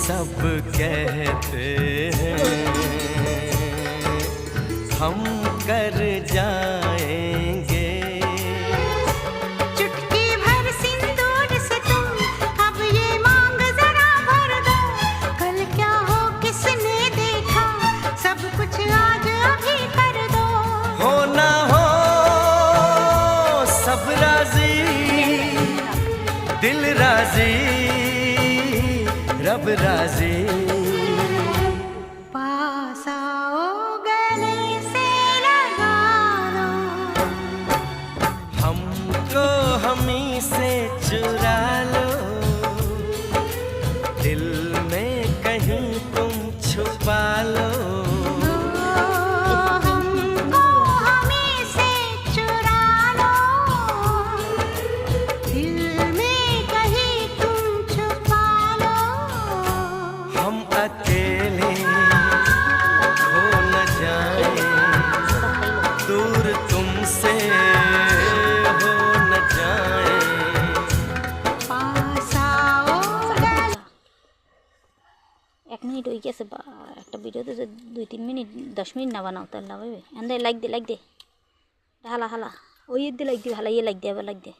सब कहते हैं हम कर जाएंगे। चुटकी भर सिंदूर से तुम अब ये मांग जरा भर दो। कल क्या हो किसने देखा, सब कुछ आज अभी कर दो। हो ना हो सब राजी, दिल राजी, रब राजी। पास आओ गले से लगा लो, हमको हमी से चुरा लो, दिल में कहीं तुम छुपा लो। हमको हमें से चुरा लो, दिल में कहीं तुम छुपा लो। हम अकेले हो न जाए, दूर तुमसे हो न जाए। पास आओ गले। 1 মিনিট হয়ে গেছে বা একটা ভিডিওতে যে 2-3 মিনিট 10 মিনিট না বানাও তাহলে হবে। এন্ড লাইক দে হালা হালা ওই দে লাইক দে হালা লাইক দে আবার লাইক দে।